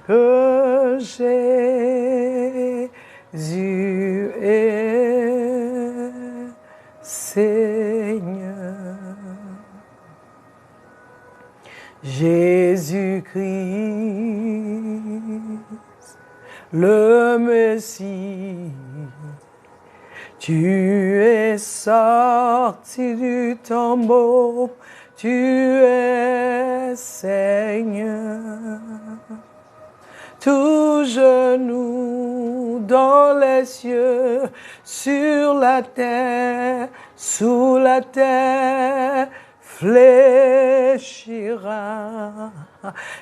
que Jésus est Seigneur. Jésus-Christ, le Messie, tu es sorti du tombeau, tu es Seigneur. Tout genou dans les cieux, sur la terre, sous la terre, fléchira,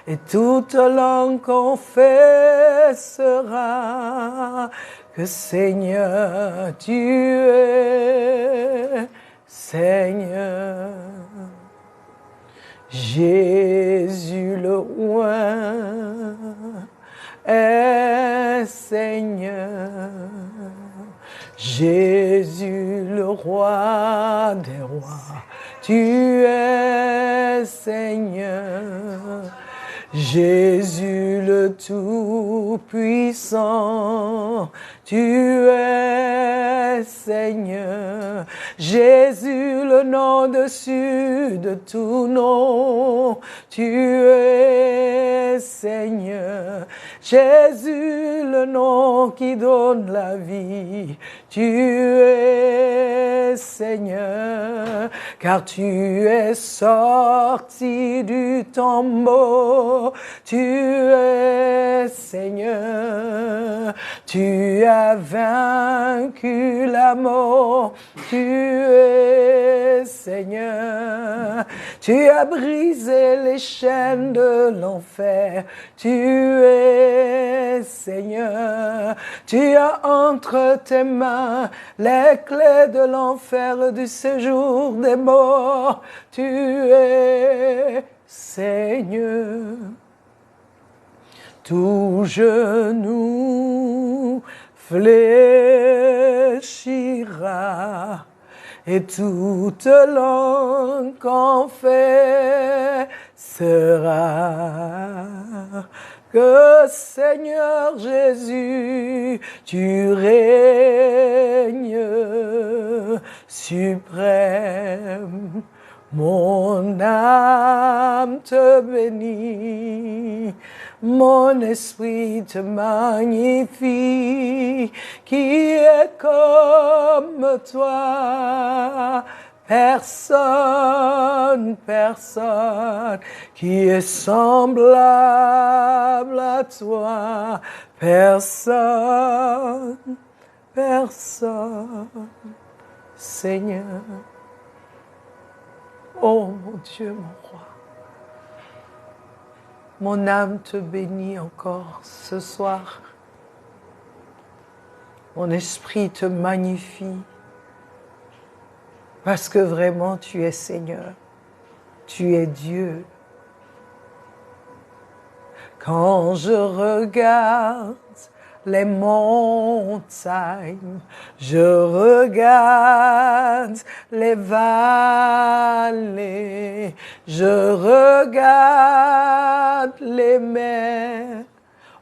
et toute langue confessera que Seigneur, tu es Seigneur. Jésus le roi est Seigneur. Jésus le roi des rois, tu es Seigneur. Jésus le Tout-Puissant, tu es Seigneur. Jésus le nom dessus de tout nom, tu es Seigneur. Jésus le nom qui donne la vie, tu es Seigneur. Car tu es sorti du tombeau, tu es Seigneur. Tu as vaincu la mort, tu es Seigneur. Tu as brisé les chaînes de l'enfer, tu es Seigneur. Tu as entre tes mains les clés de l'enfer, du séjour des morts, tu es Seigneur. Tout genou fléchira et toute langue confessera que Seigneur Jésus, tu règnes suprême. Mon âme te bénit, mon esprit te magnifie, qui est comme toi. Personne qui est semblable à toi. Personne, Seigneur. Oh mon Dieu, mon roi, mon âme te bénit encore ce soir. Mon esprit te magnifie parce que vraiment tu es Seigneur, tu es Dieu. Quand je regarde les montagnes, je regarde les vallées, je regarde les mers.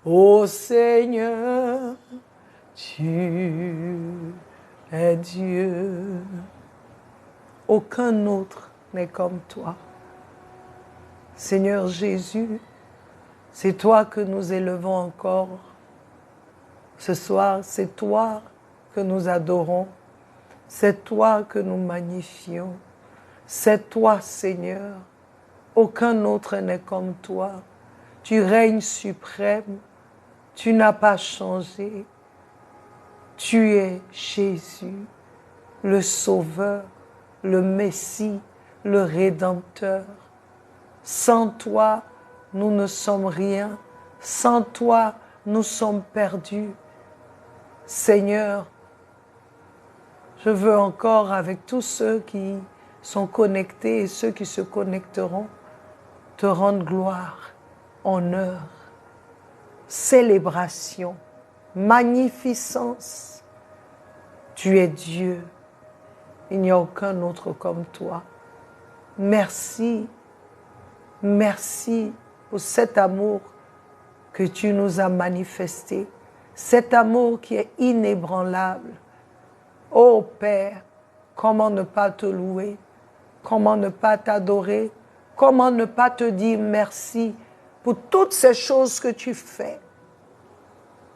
Ô Seigneur, tu es Dieu. Aucun autre n'est comme toi. Seigneur Jésus, c'est toi que nous élevons encore. Ce soir, c'est toi que nous adorons, c'est toi que nous magnifions, c'est toi, Seigneur. Aucun autre n'est comme toi. Tu règnes suprême, tu n'as pas changé. Tu es Jésus, le Sauveur, le Messie, le Rédempteur. Sans toi, nous ne sommes rien. Sans toi, nous sommes perdus. Seigneur, je veux encore, avec tous ceux qui sont connectés et ceux qui se connecteront, te rendre gloire, honneur, célébration, magnificence. Tu es Dieu. Il n'y a aucun autre comme toi. Merci, merci pour cet amour que tu nous as manifesté, cet amour qui est inébranlable. Oh Père, comment ne pas te louer, comment ne pas t'adorer, comment ne pas te dire merci pour toutes ces choses que tu fais,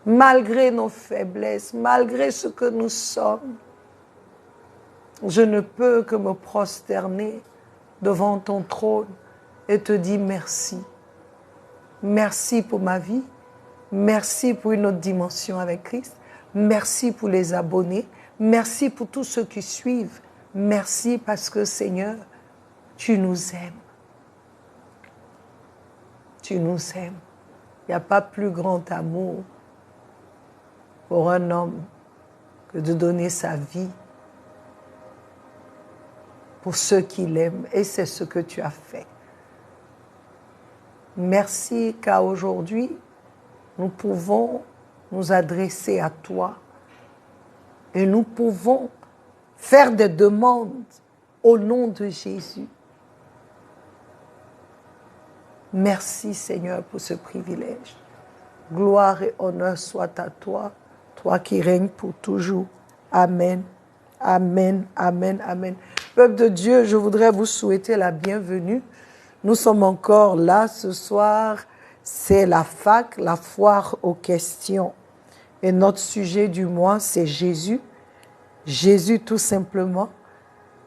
malgré nos faiblesses, malgré ce que nous sommes. Je ne peux que me prosterner devant ton trône et te dire merci. Merci pour ma vie. Merci pour une autre dimension avec Christ. Merci pour les abonnés. Merci pour tous ceux qui suivent. Merci parce que, Seigneur, tu nous aimes. Tu nous aimes. Il n'y a pas plus grand amour pour un homme que de donner sa vie pour ceux qui l'aiment. Et c'est ce que tu as fait. Merci car aujourd'hui, nous pouvons nous adresser à toi et nous pouvons faire des demandes au nom de Jésus. Merci Seigneur pour ce privilège. Gloire et honneur soit à toi, toi qui règnes pour toujours. Amen, amen, amen, amen. Peuple de Dieu, je voudrais vous souhaiter la bienvenue. Nous sommes encore là ce soir. C'est la FAQ, la foire aux questions. Et notre sujet du mois, c'est Jésus. Jésus tout simplement.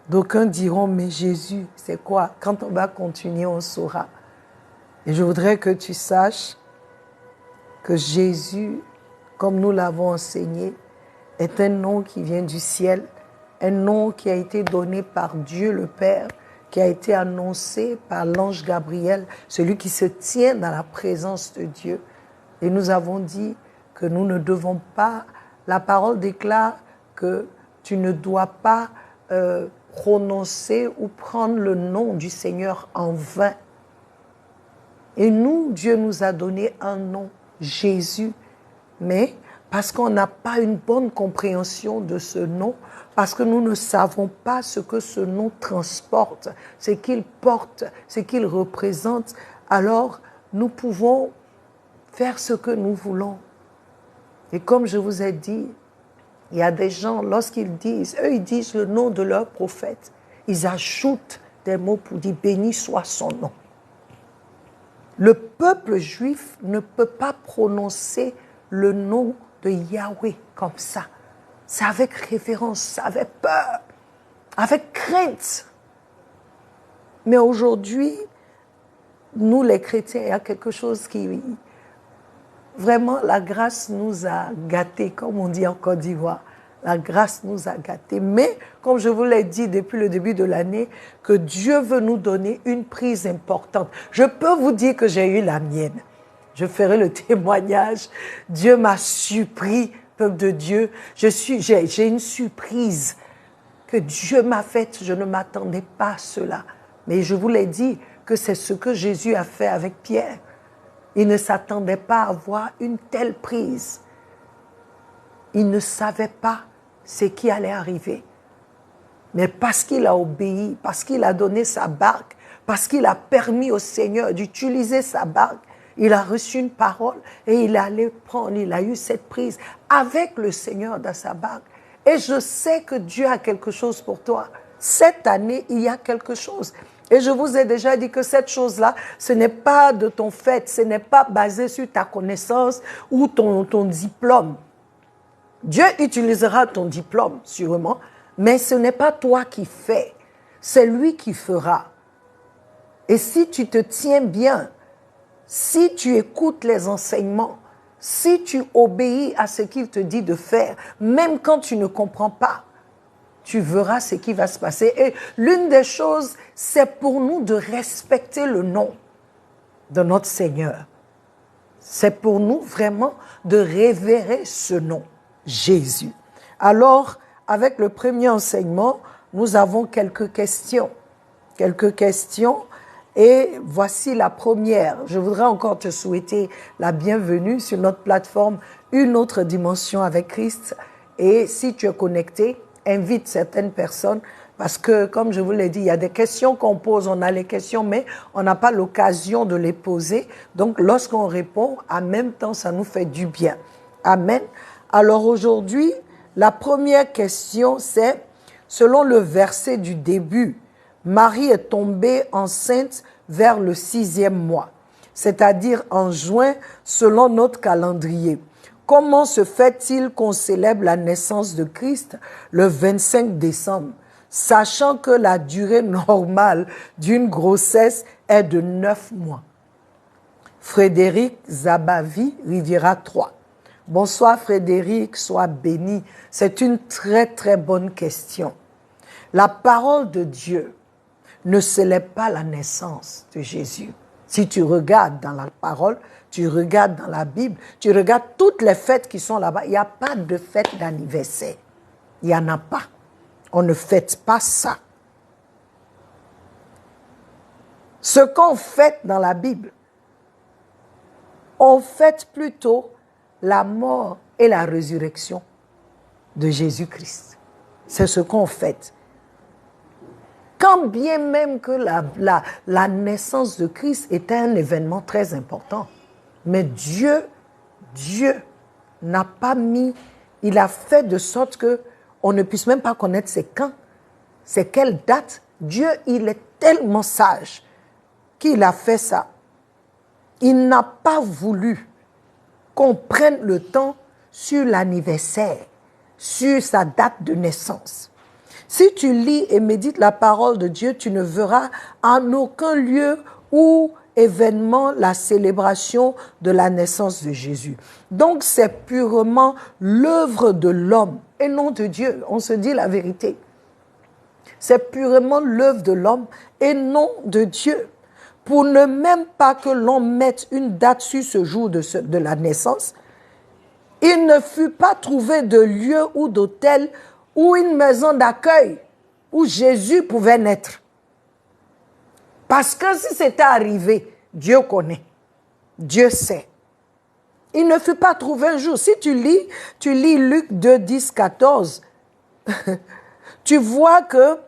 D'aucuns diront, mais Jésus, c'est quoi? Quand on va continuer, on saura. Et je voudrais que tu saches que Jésus, comme nous l'avons enseigné, est un nom qui vient du ciel, un nom qui a été donné par Dieu le Père, qui a été annoncé par l'ange Gabriel, celui qui se tient dans la présence de Dieu. Et nous avons dit que nous ne devons pas, la parole déclare que tu ne dois pas prononcer ou prendre le nom du Seigneur en vain. Et nous, Dieu nous a donné un nom, Jésus, mais parce qu'on n'a pas une bonne compréhension de ce nom, parce que nous ne savons pas ce que ce nom transporte, ce qu'il porte, ce qu'il représente, alors nous pouvons faire ce que nous voulons. Et comme je vous ai dit, il y a des gens, lorsqu'ils disent, eux ils disent le nom de leur prophète, ils ajoutent des mots pour dire béni soit son nom. Le peuple juif ne peut pas prononcer le nom de Yahweh comme ça. C'est avec révérence, c'est avec peur, avec crainte. Mais aujourd'hui, nous les chrétiens, il y a quelque chose qui... Vraiment, la grâce nous a gâtés, comme on dit en Côte d'Ivoire. La grâce nous a gâtés. Mais, comme je vous l'ai dit depuis le début de l'année, que Dieu veut nous donner une prise importante. Je peux vous dire que j'ai eu la mienne. Je ferai le témoignage. Dieu m'a surpris, peuple de Dieu. J'ai une surprise que Dieu m'a faite. Je ne m'attendais pas à cela. Mais je vous l'ai dit que c'est ce que Jésus a fait avec Pierre. Il ne s'attendait pas à avoir une telle prise. Il ne savait pas ce qui allait arriver. Mais parce qu'il a obéi, parce qu'il a donné sa barque, parce qu'il a permis au Seigneur d'utiliser sa barque, il a reçu une parole et il est allé prendre, il a eu cette prise avec le Seigneur dans sa barque. Et je sais que Dieu a quelque chose pour toi. Cette année, il y a quelque chose. Et je vous ai déjà dit que cette chose-là, ce n'est pas de ton fait, ce n'est pas basé sur ta connaissance ou ton diplôme. Dieu utilisera ton diplôme, sûrement, mais ce n'est pas toi qui fais, c'est lui qui fera. Et si tu te tiens bien, si tu écoutes les enseignements, si tu obéis à ce qu'il te dit de faire, même quand tu ne comprends pas, tu verras ce qui va se passer. Et l'une des choses, c'est pour nous de respecter le nom de notre Seigneur. C'est pour nous vraiment de révérer ce nom, Jésus. Alors, avec le premier enseignement, nous avons quelques questions. Quelques questions. Et voici la première. Je voudrais encore te souhaiter la bienvenue sur notre plateforme Une autre dimension avec Christ. Et si tu es connecté, invite certaines personnes. Parce que, comme je vous l'ai dit, il y a des questions qu'on pose, on a les questions, mais on n'a pas l'occasion de les poser. Donc, lorsqu'on répond, en même temps, ça nous fait du bien. Amen. Alors aujourd'hui, la première question, c'est, selon le verset du début, Marie est tombée enceinte vers le 6e mois, c'est-à-dire en juin, selon notre calendrier. Comment se fait-il qu'on célèbre la naissance de Christ le 25 décembre, sachant que la durée normale d'une grossesse est de 9 mois? Frédéric Zabavi, Riviera 3. Bonsoir Frédéric, sois béni. C'est une très très bonne question. La parole de Dieu ne célèbre pas la naissance de Jésus. Si tu regardes dans la parole, tu regardes dans la Bible, tu regardes toutes les fêtes qui sont là-bas, il n'y a pas de fête d'anniversaire. Il n'y en a pas. On ne fête pas ça. Ce qu'on fête dans la Bible, on fête plutôt la mort et la résurrection de Jésus-Christ. C'est ce qu'on fête. Quand bien même que la naissance de Christ était un événement très important. Mais Dieu n'a pas mis, il a fait de sorte qu'on ne puisse même pas connaître c'est quand, c'est quelle date. Dieu, il est tellement sage qu'il a fait ça. Il n'a pas voulu qu'on prenne le temps sur l'anniversaire, sur sa date de naissance. Si tu lis et médites la parole de Dieu, tu ne verras en aucun lieu ou événement la célébration de la naissance de Jésus. Donc c'est purement l'œuvre de l'homme et non de Dieu. On se dit la vérité. C'est purement l'œuvre de l'homme et non de Dieu. Pour ne même pas que l'on mette une date sur ce jour de la naissance, il ne fut pas trouvé de lieu ou d'hôtel ou une maison d'accueil où Jésus pouvait naître. Parce que si c'était arrivé, Dieu connaît, Dieu sait. Il ne fut pas trouvé un jour. Si tu lis Luc 2, 10, 14, tu vois que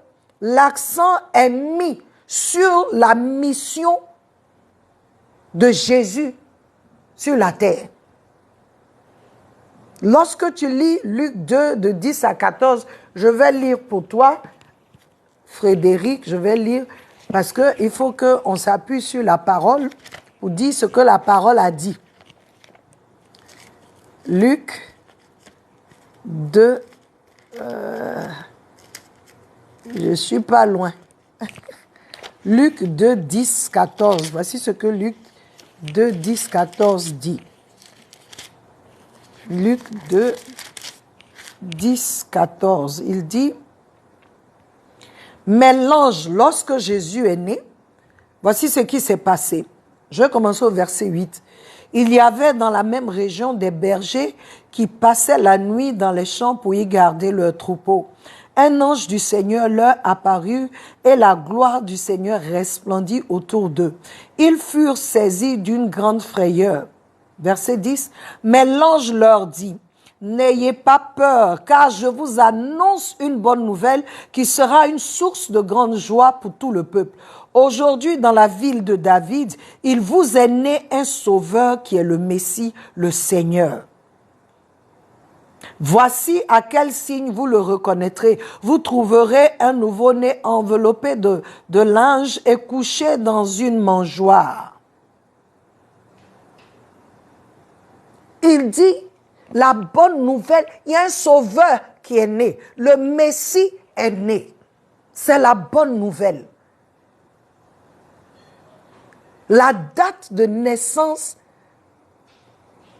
l'accent est mis sur la mission de Jésus sur la terre. Lorsque tu lis Luc 2, de 10 à 14, je vais lire pour toi, Frédéric, je vais lire, parce qu'il faut qu'on s'appuie sur la parole pour dire ce que la parole a dit. Luc 2, je ne suis pas loin. Luc 2, 10, 14. Voici ce que Luc 2, 10, 14 dit. Luc 2, 10, 14. Il dit, mais l'ange, lorsque Jésus est né, voici ce qui s'est passé. Je vais commencer au verset 8. Il y avait dans la même région des bergers qui passaient la nuit dans les champs pour y garder leurs troupeaux. Un ange du Seigneur leur apparut et la gloire du Seigneur resplendit autour d'eux. Ils furent saisis d'une grande frayeur. Verset 10. Mais l'ange leur dit, n'ayez pas peur, car je vous annonce une bonne nouvelle qui sera une source de grande joie pour tout le peuple. Aujourd'hui, dans la ville de David, il vous est né un sauveur qui est le Messie, le Seigneur. Voici à quel signe vous le reconnaîtrez. Vous trouverez un nouveau-né enveloppé de linge et couché dans une mangeoire. Il dit, la bonne nouvelle, il y a un sauveur qui est né. Le Messie est né. C'est la bonne nouvelle. La date de naissance,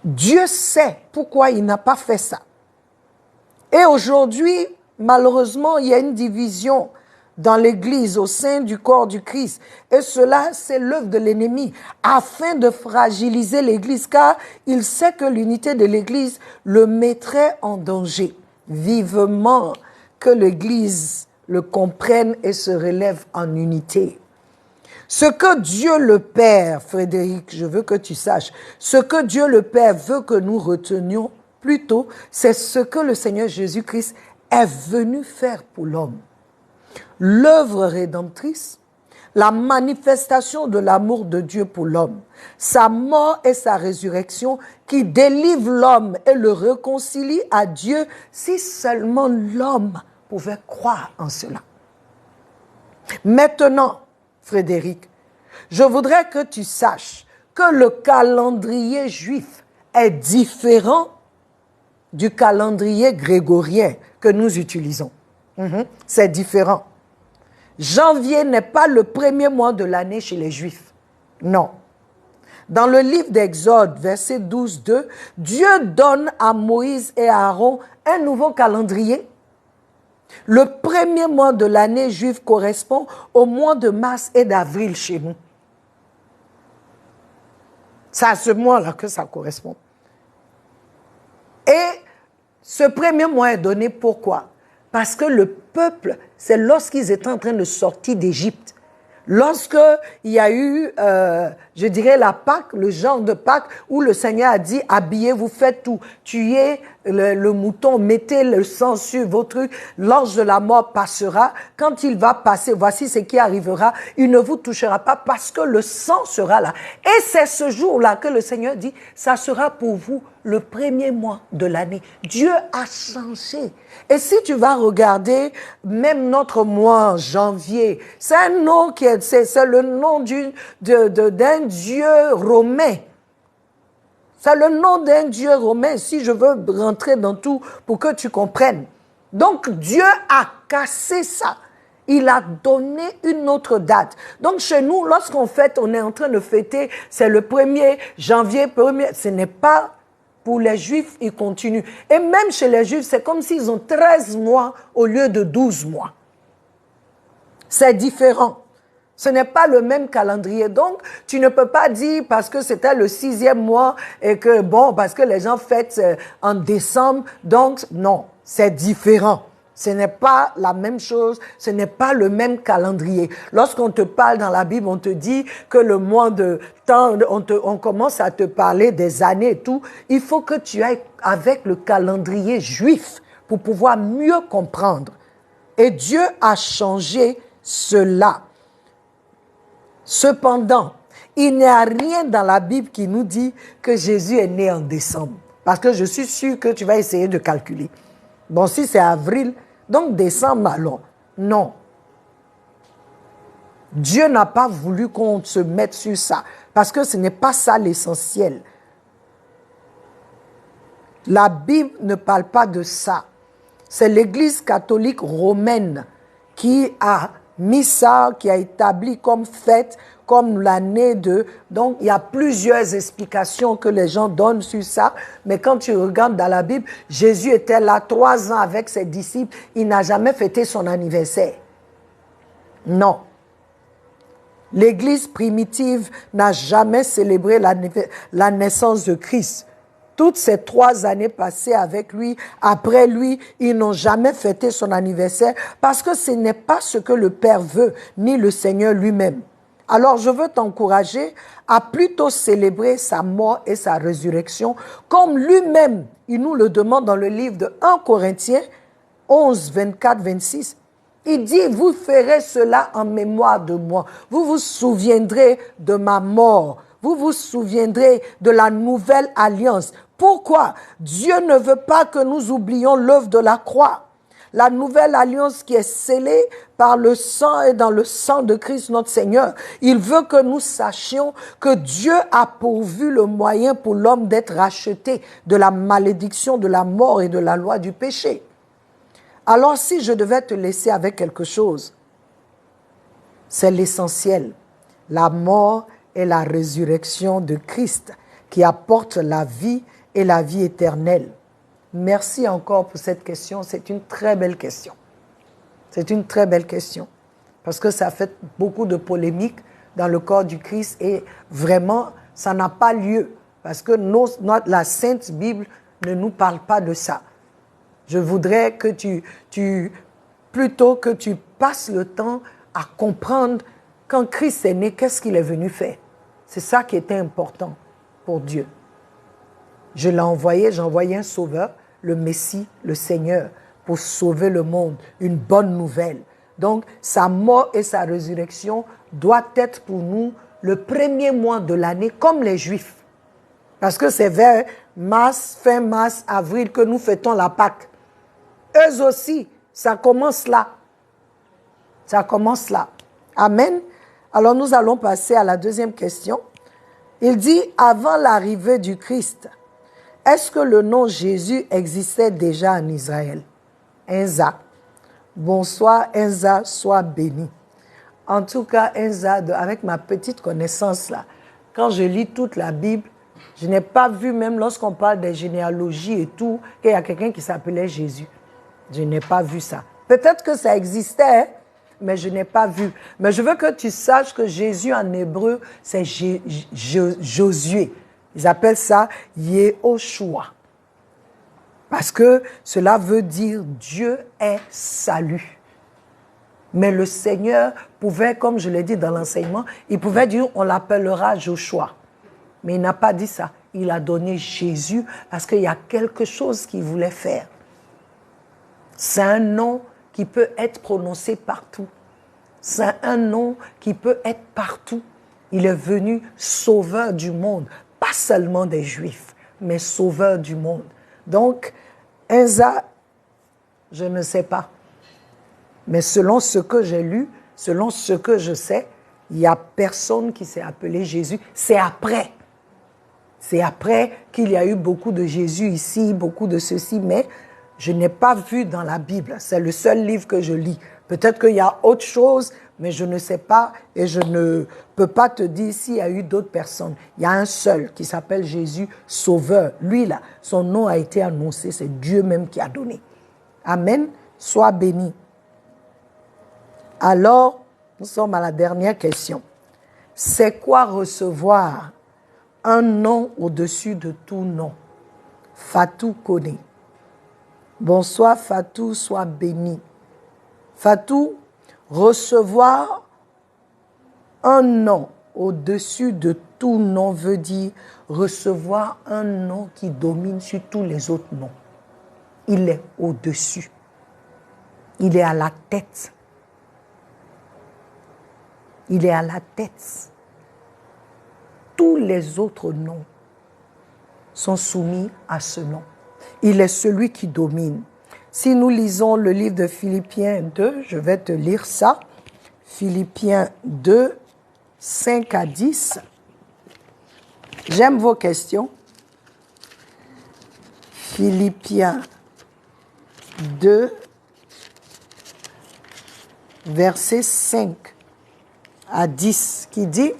Dieu sait pourquoi il n'a pas fait ça. Et aujourd'hui, malheureusement, il y a une division dans l'Église, au sein du corps du Christ. Et cela, c'est l'œuvre de l'ennemi, afin de fragiliser l'Église, car il sait que l'unité de l'Église le mettrait en danger. Vivement que l'Église le comprenne et se relève en unité. Ce que Dieu le Père, Frédéric, je veux que tu saches, ce que Dieu le Père veut que nous retenions plutôt, c'est ce que le Seigneur Jésus-Christ est venu faire pour l'homme. l'œuvre rédemptrice, la manifestation de l'amour de Dieu pour l'homme, sa mort et sa résurrection qui délivre l'homme et le réconcilie à Dieu si seulement l'homme pouvait croire en cela. Maintenant, Frédéric, je voudrais que tu saches que le calendrier juif est différent du calendrier grégorien que nous utilisons. C'est différent. Janvier n'est pas le premier mois de l'année chez les Juifs. Non. Dans le livre d'Exode, verset 12, 2, Dieu donne à Moïse et à Aaron un nouveau calendrier. Le premier mois de l'année juive correspond au mois de mars et d'avril chez nous. C'est à ce mois-là que ça correspond. Et ce premier mois est donné pourquoi? Parce que le peuple, c'est lorsqu'ils étaient en train de sortir d'Égypte. Lorsqu'il y a eu, je dirais, la Pâque, le genre de Pâque, où le Seigneur a dit, habillez-vous, faites tout, tuez le mouton, mettez le sang sur vos trucs, l'ange de la mort passera. Quand il va passer, voici ce qui arrivera, il ne vous touchera pas parce que le sang sera là. Et c'est ce jour-là que le Seigneur dit, ça sera pour vous le premier mois de l'année. Dieu a changé. Et si tu vas regarder même notre mois, janvier, c'est un nom qui est, c'est le nom d'un dieu romain. C'est le nom d'un dieu romain, si je veux rentrer dans tout pour que tu comprennes. Donc Dieu a cassé ça. Il a donné une autre date. Donc chez nous, lorsqu'on fête, on est en train de fêter, c'est le 1er janvier, 1er, ce n'est pas pour les Juifs, ils continuent. Et même chez les Juifs, c'est comme s'ils ont 13 mois au lieu de 12 mois. C'est différent. Ce n'est pas le même calendrier. Donc, tu ne peux pas dire parce que c'était le 6e mois et que, bon, parce que les gens fêtent en décembre. Donc, non, c'est différent. Ce n'est pas la même chose, ce n'est pas le même calendrier. Lorsqu'on te parle dans la Bible, on te dit que le mois de temps, on commence à te parler des années et tout. Il faut que tu ailles avec le calendrier juif pour pouvoir mieux comprendre. Et Dieu a changé cela. Cependant, il n'y a rien dans la Bible qui nous dit que Jésus est né en décembre. Parce que je suis sûr que tu vas essayer de calculer. Bon, si c'est avril, donc décembre alors. Non. Dieu n'a pas voulu qu'on se mette sur ça. Parce que ce n'est pas ça l'essentiel. La Bible ne parle pas de ça. C'est l'Église catholique romaine qui a mis ça, qui a établi comme fête, comme l'année de... Donc, il y a plusieurs explications que les gens donnent sur ça. Mais quand tu regardes dans la Bible, Jésus était là 3 ans avec ses disciples. Il n'a jamais fêté son anniversaire. Non. L'Église primitive n'a jamais célébré la naissance de Christ. Toutes ces 3 années passées avec lui, après lui, ils n'ont jamais fêté son anniversaire parce que ce n'est pas ce que le Père veut, ni le Seigneur lui-même. Alors, je veux t'encourager à plutôt célébrer sa mort et sa résurrection comme lui-même, il nous le demande dans le livre de 1 Corinthiens 11, 24, 26. Il dit, vous ferez cela en mémoire de moi. Vous vous souviendrez de ma mort. Vous vous souviendrez de la nouvelle alliance. Pourquoi? Dieu ne veut pas que nous oublions l'œuvre de la croix. La nouvelle alliance qui est scellée par le sang et dans le sang de Christ notre Seigneur. Il veut que nous sachions que Dieu a pourvu le moyen pour l'homme d'être racheté de la malédiction, de la mort et de la loi du péché. Alors si je devais te laisser avec quelque chose, c'est l'essentiel. La mort et la résurrection de Christ qui apporte la vie et la vie éternelle. Merci encore pour cette question. C'est une très belle question. C'est une très belle question. Parce que ça fait beaucoup de polémiques dans le corps du Christ et vraiment, ça n'a pas lieu. Parce que la Sainte Bible ne nous parle pas de ça. Je voudrais que plutôt que tu passes le temps à comprendre quand Christ est né, qu'est-ce qu'il est venu faire. C'est ça qui était important pour Dieu. Je l'ai envoyé, j'ai envoyé un sauveur, le Messie, le Seigneur, pour sauver le monde, une bonne nouvelle. Donc, sa mort et sa résurrection doivent être pour nous le premier mois de l'année, comme les Juifs. Parce que c'est vers mars, fin mars, avril que nous fêtons la Pâque. Eux aussi, ça commence là. Ça commence là. Amen. Alors nous allons passer à la deuxième question. Il dit, avant l'arrivée du Christ, est-ce que le nom Jésus existait déjà en Israël? Enza. Bonsoir Enza, sois béni. En tout cas, Enza, avec ma petite connaissance là, quand je lis toute la Bible, je n'ai pas vu, même lorsqu'on parle des généalogies et tout, qu'il y a quelqu'un qui s'appelait Jésus. Je n'ai pas vu ça. Peut-être que ça existait, hein, mais je n'ai pas vu. Mais je veux que tu saches que Jésus en hébreu, c'est Josué. Ils appellent ça Yehoshua. Parce que cela veut dire Dieu est salut. Mais le Seigneur pouvait, comme je l'ai dit dans l'enseignement, il pouvait dire on l'appellera Joshua. Mais il n'a pas dit ça. Il a donné Jésus parce qu'il y a quelque chose qu'il voulait faire. C'est un nom qui peut être prononcé partout. C'est un nom qui peut être partout. Il est venu sauveur du monde, pas seulement des Juifs, mais sauveur du monde. Donc, Enza, je ne sais pas. Mais selon ce que j'ai lu, selon ce que je sais, il n'y a personne qui s'est appelé Jésus. C'est après. C'est après qu'il y a eu beaucoup de Jésus ici, beaucoup de ceci, mais je n'ai pas vu dans la Bible. C'est le seul livre que je lis. Peut-être qu'il y a autre chose, mais je ne sais pas et je ne peux pas te dire s'il y a eu d'autres personnes. Il y a un seul qui s'appelle Jésus, Sauveur. Lui là, son nom a été annoncé, c'est Dieu même qui a donné. Amen. Sois béni. Alors, nous sommes à la dernière question. C'est quoi recevoir un nom au-dessus de tout nom? Fatou connaît. Bonsoir Fatou, sois béni. Fatou, recevoir un nom au-dessus de tout nom veut dire recevoir un nom qui domine sur tous les autres noms. Il est au-dessus. Il est à la tête. Il est à la tête. Tous les autres noms sont soumis à ce nom. Il est celui qui domine. Si nous lisons le livre de Philippiens 2, je vais te lire ça. Philippiens 2, 5 à 10. J'aime vos questions. Philippiens 2, verset 5 à 10, qui dit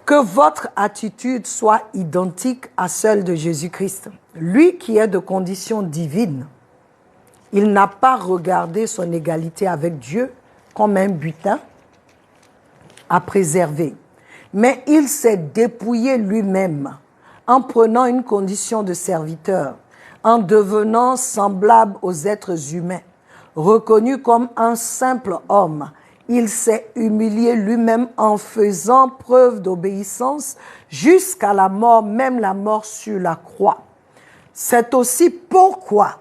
que votre attitude soit identique à celle de Jésus-Christ. Lui qui est de condition divine, il n'a pas regardé son égalité avec Dieu comme un butin à préserver, mais il s'est dépouillé lui-même en prenant une condition de serviteur, en devenant semblable aux êtres humains, reconnu comme un simple homme. Il s'est humilié lui-même en faisant preuve d'obéissance jusqu'à la mort, même la mort sur la croix. C'est aussi pourquoi,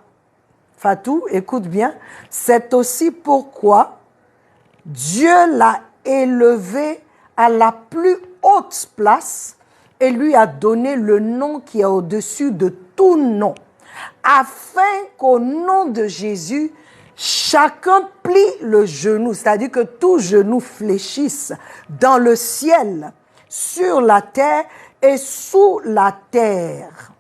Fatou, écoute bien, c'est aussi pourquoi Dieu l'a élevé à la plus haute place et lui a donné le nom qui est au-dessus de tout nom, afin qu'au nom de Jésus, chacun plie le genou, c'est-à-dire que tout genou fléchisse dans le ciel, sur la terre et sous la terre.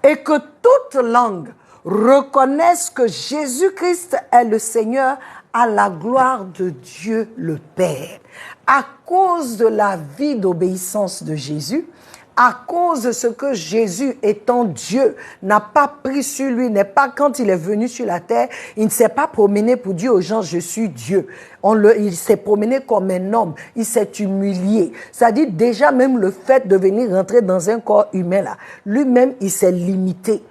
Et que toute langue reconnaisse que Jésus-Christ est le Seigneur à la gloire de Dieu le Père. À cause de la vie d'obéissance de Jésus, à cause de ce que Jésus, étant Dieu, n'a pas pris sur lui, n'est pas quand il est venu sur la terre, il ne s'est pas promené pour dire aux gens, je suis Dieu. Il s'est promené comme un homme, il s'est humilié. C'est-à-dire déjà même le fait de venir rentrer dans un corps humain là, lui-même il s'est limité.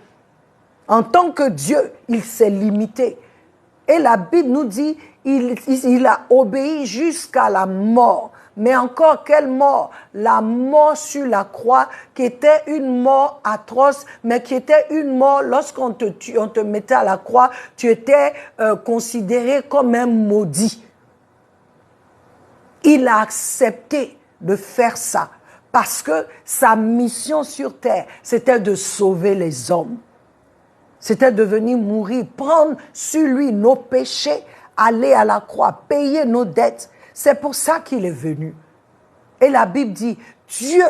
En tant que Dieu, il s'est limité. Et la Bible nous dit, il a obéi jusqu'à la mort, Mais encore, quelle mort? La mort sur la croix, qui était une mort atroce, mais qui était une mort, lorsqu'on on te mettait à la croix, tu étais considéré comme un maudit. Il a accepté de faire ça, parce que sa mission sur terre, c'était de sauver les hommes. C'était de venir mourir, prendre sur lui nos péchés, aller à la croix, payer nos dettes. C'est pour ça qu'il est venu. Et la Bible dit, Dieu,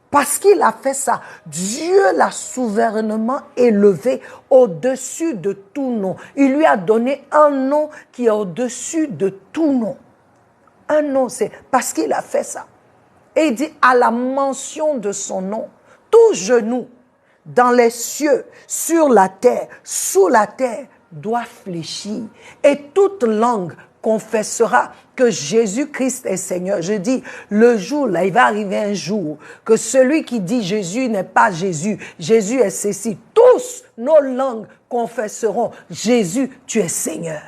parce qu'il a fait ça, Dieu l'a souverainement élevé au-dessus de tout nom. Il lui a donné un nom qui est au-dessus de tout nom. Un nom, c'est parce qu'il a fait ça. Et il dit, à la mention de son nom, tout genou dans les cieux, sur la terre, sous la terre, doit fléchir. Et toute langue confessera que Jésus-Christ est Seigneur. Je dis, le jour là, il va arriver un jour que celui qui dit Jésus n'est pas Jésus, Jésus est ceci. Tous nos langues confesseront, Jésus, tu es Seigneur.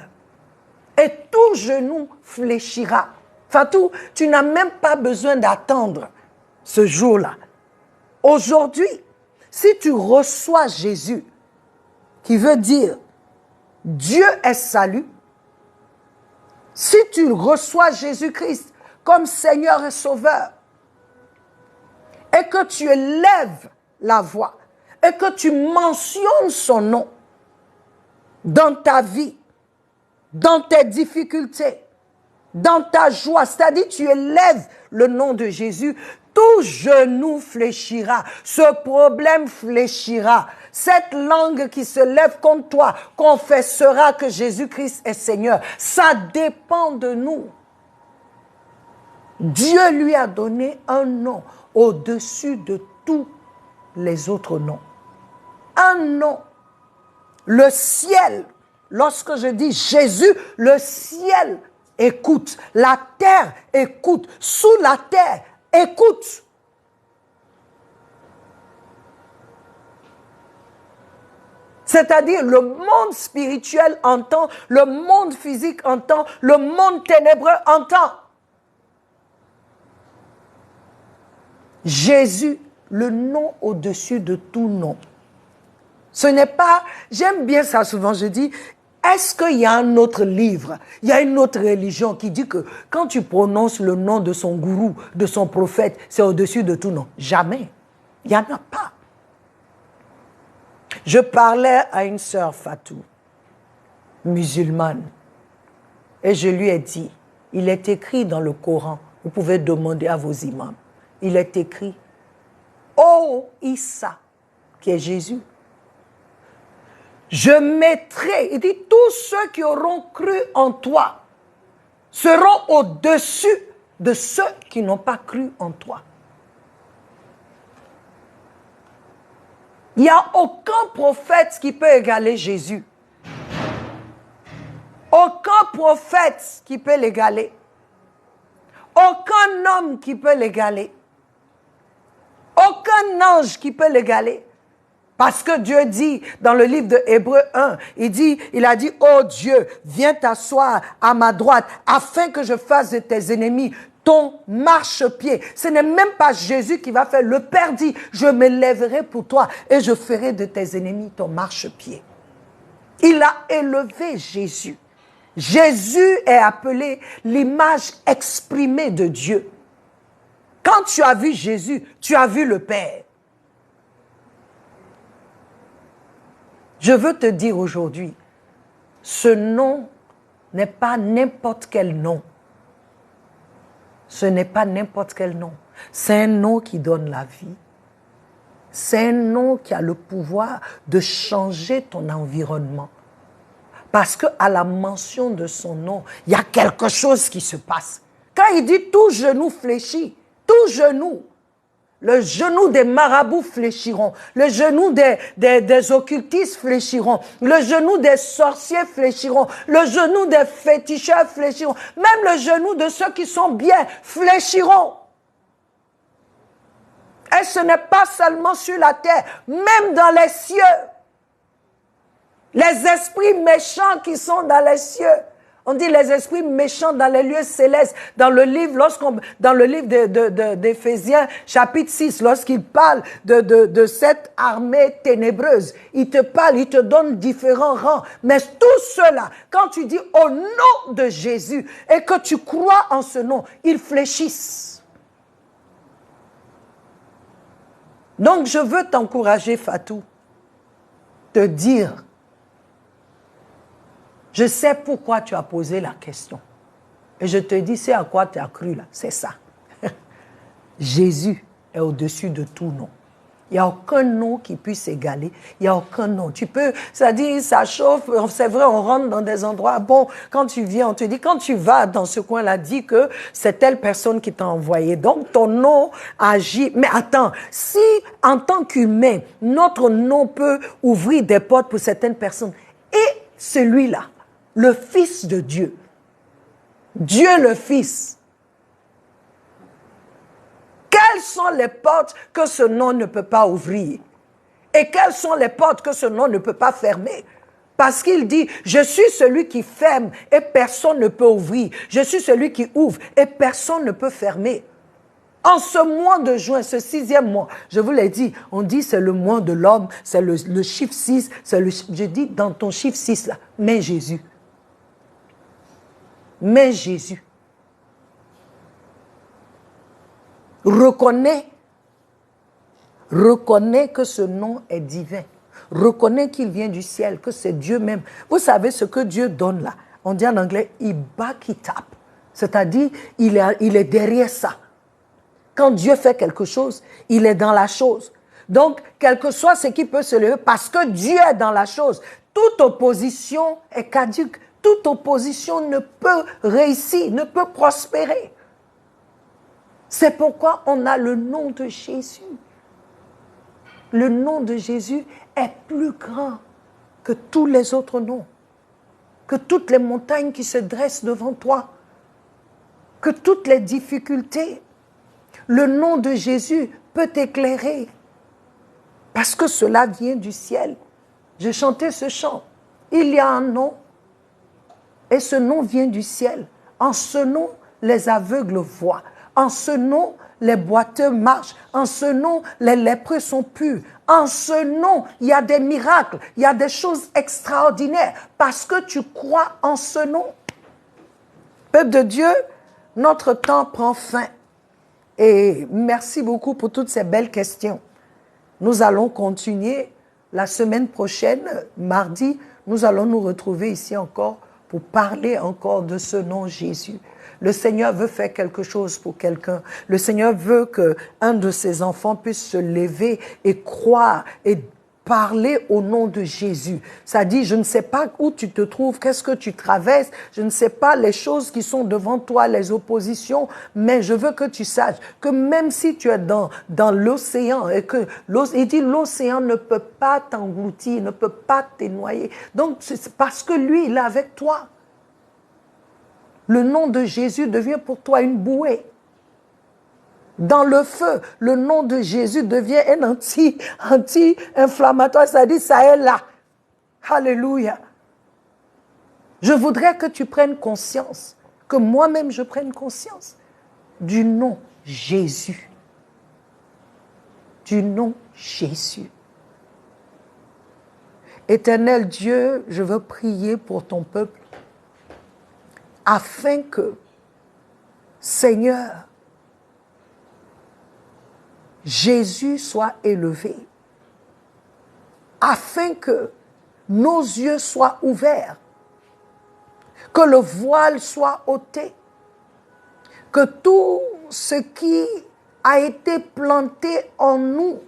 Et tout genou fléchira. Fatou, tu n'as même pas besoin d'attendre ce jour-là. Aujourd'hui, si tu reçois Jésus, qui veut dire Dieu est salut, si tu reçois Jésus-Christ comme Seigneur et Sauveur, et que tu élèves la voix, et que tu mentionnes son nom dans ta vie, dans tes difficultés, dans ta joie, c'est-à-dire tu élèves le nom de Jésus, tout genou fléchira, ce problème fléchira. Cette langue qui se lève contre toi confessera que Jésus-Christ est Seigneur. Ça dépend de nous. Dieu lui a donné un nom au-dessus de tous les autres noms. Un nom. Le ciel, lorsque je dis Jésus, le ciel écoute, la terre écoute, sous la terre écoute. C'est-à-dire le monde spirituel entend, le monde physique entend, le monde ténébreux entend. Jésus, le nom au-dessus de tout nom. Ce n'est pas, j'aime bien ça souvent, je dis, est-ce qu'il y a un autre livre, il y a une autre religion qui dit que quand tu prononces le nom de son gourou, de son prophète, c'est au-dessus de tout nom? Jamais. Il n'y en a pas. Je parlais à une sœur Fatou, musulmane, et je lui ai dit, il est écrit dans le Coran, vous pouvez demander à vos imams, il est écrit, ô Issa, qui est Jésus, je mettrai, il dit, tous ceux qui auront cru en toi seront au-dessus de ceux qui n'ont pas cru en toi. Il n'y a aucun prophète qui peut égaler Jésus. Aucun prophète qui peut l'égaler. Aucun homme qui peut l'égaler. Aucun ange qui peut l'égaler. Parce que Dieu dit dans le livre de Hébreux 1, il a dit, oh Dieu, viens t'asseoir à ma droite afin que je fasse de tes ennemis ton marchepied. Ce n'est même pas Jésus qui va faire. Le Père dit, je me lèverai pour toi et je ferai de tes ennemis ton marchepied. Il a élevé Jésus. Jésus est appelé l'image exprimée de Dieu. Quand tu as vu Jésus, tu as vu le Père. Je veux te dire aujourd'hui, ce nom n'est pas n'importe quel nom. Ce n'est pas n'importe quel nom. C'est un nom qui donne la vie. C'est un nom qui a le pouvoir de changer ton environnement. Parce qu'à la mention de son nom, il y a quelque chose qui se passe. Quand il dit tout genou fléchit, tout genou, le genou des marabouts fléchiront, le genou des occultistes fléchiront, le genou des sorciers fléchiront, le genou des féticheurs fléchiront, même le genou de ceux qui sont bien fléchiront. Et ce n'est pas seulement sur la terre, même dans les cieux. Les esprits méchants qui sont dans les cieux On dit les esprits méchants dans les lieux célestes. Dans le livre, dans le livre d'Éphésiens, chapitre 6, lorsqu'il parle de cette armée ténébreuse, il te parle, il te donne différents rangs. Mais tout cela, quand tu dis au nom de Jésus et que tu crois en ce nom, ils fléchissent. Donc, je veux t'encourager, Fatou, te dire, je sais pourquoi tu as posé la question. Et je te dis, c'est à quoi tu as cru là. C'est ça. Jésus est au-dessus de tout nom. Il n'y a aucun nom qui puisse égaler. Il n'y a aucun nom. Tu peux, ça dit, ça chauffe. C'est vrai, on rentre dans des endroits. Bon, quand tu viens, on te dit, quand tu vas dans ce coin-là, dis que c'est telle personne qui t'a envoyé. Donc, ton nom agit. Mais attends, si en tant qu'humain, notre nom peut ouvrir des portes pour certaines personnes, et celui-là, le Fils de Dieu, Dieu le Fils, quelles sont les portes que ce nom ne peut pas ouvrir? Et quelles sont les portes que ce nom ne peut pas fermer? Parce qu'il dit, je suis celui qui ferme et personne ne peut ouvrir. Je suis celui qui ouvre et personne ne peut fermer. En ce mois de juin, ce 6e mois, je vous l'ai dit, on dit c'est le mois de l'homme, c'est le chiffre 6, je dis dans ton chiffre 6 là, mets Jésus. Mets Jésus. Reconnais que ce nom est divin. Reconnais qu'il vient du ciel, que c'est Dieu même. Vous savez ce que Dieu donne là? On dit en anglais, il back it up. C'est-à-dire, il est derrière ça. Quand Dieu fait quelque chose, il est dans la chose. Donc, quel que soit ce qui peut se lever, parce que Dieu est dans la chose, toute opposition est caduque. Toute opposition ne peut réussir, ne peut prospérer. C'est pourquoi on a le nom de Jésus. Le nom de Jésus est plus grand que tous les autres noms, que toutes les montagnes qui se dressent devant toi, que toutes les difficultés. Le nom de Jésus peut t'éclairer parce que cela vient du ciel. J'ai chanté ce chant. Il y a un nom et ce nom vient du ciel. En ce nom, les aveugles voient. En ce nom, les boiteux marchent. En ce nom, les lépreux sont purs. En ce nom, il y a des miracles. Il y a des choses extraordinaires parce que tu crois en ce nom. Peuple de Dieu, notre temps prend fin. Et merci beaucoup pour toutes ces belles questions. Nous allons continuer la semaine prochaine, mardi. Nous allons nous retrouver ici encore pour parler encore de ce nom Jésus. Le Seigneur veut faire quelque chose pour quelqu'un. Le Seigneur veut qu'un de ses enfants puisse se lever et croire et parler au nom de Jésus. Ça dit, je ne sais pas où tu te trouves, qu'est-ce que tu traverses, je ne sais pas les choses qui sont devant toi, les oppositions, mais je veux que tu saches que même si tu es dans l'océan, et que il dit l'océan ne peut pas t'engloutir, ne peut pas te noyer. Donc, c'est parce que lui, il est avec toi. Le nom de Jésus devient pour toi une bouée. Dans le feu, le nom de Jésus devient un anti-inflammatoire. Ça dit, ça est là. Alléluia. Je voudrais que tu prennes conscience, que moi-même je prenne conscience du nom Jésus. Du nom Jésus. Éternel Dieu, je veux prier pour ton peuple afin que, Seigneur, Jésus soit élevé, afin que nos yeux soient ouverts, que le voile soit ôté, que tout ce qui a été planté en nous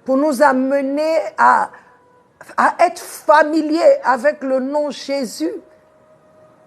pour nous amener à être familiers avec le nom Jésus.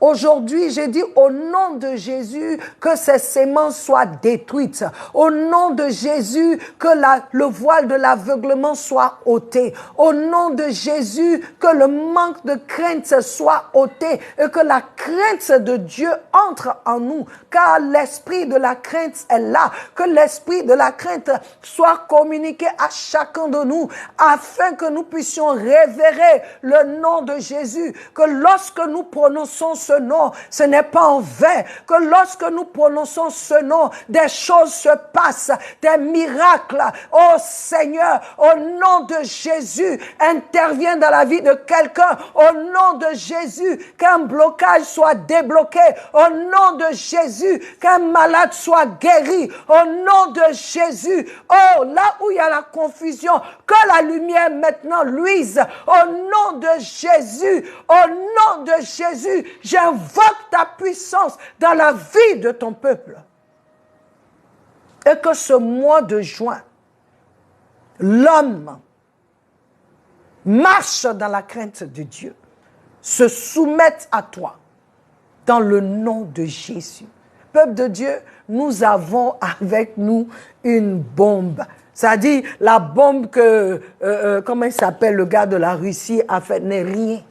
Aujourd'hui, j'ai dit au nom de Jésus que ces semences soient détruites. Au nom de Jésus, que le voile de l'aveuglement soit ôté. Au nom de Jésus, que le manque de crainte soit ôté et que la crainte de Dieu entre en nous. Car l'esprit de la crainte est là. Que l'esprit de la crainte soit communiqué à chacun de nous afin que nous puissions révérer le nom de Jésus. Que lorsque nous prononçons ce ce nom, ce n'est pas en vain que lorsque nous prononçons ce nom, des choses se passent, des miracles. Oh Seigneur, au nom de Jésus, interviens dans la vie de quelqu'un. Au nom de Jésus, qu'un blocage soit débloqué. Au nom de Jésus, qu'un malade soit guéri. Au nom de Jésus, oh, là où il y a la confusion, que la lumière maintenant luise. Au nom de Jésus, au nom de Jésus, j'invoque ta puissance dans la vie de ton peuple. Et que ce mois de juin, l'homme marche dans la crainte de Dieu, se soumette à toi, dans le nom de Jésus. Peuple de Dieu, nous avons avec nous une bombe. C'est-à-dire, la bombe que, comment il s'appelle, le gars de la Russie a fait, n'est rien.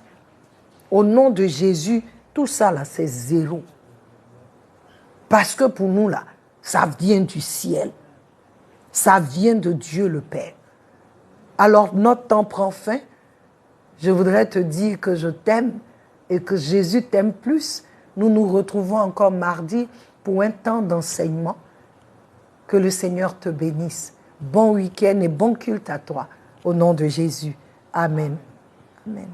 Au nom de Jésus, tout ça là, c'est zéro. Parce que pour nous là, ça vient du ciel. Ça vient de Dieu le Père. Alors, notre temps prend fin. Je voudrais te dire que je t'aime et que Jésus t'aime plus. Nous nous retrouvons encore mardi pour un temps d'enseignement. Que le Seigneur te bénisse. Bon week-end et bon culte à toi. Au nom de Jésus. Amen. Amen.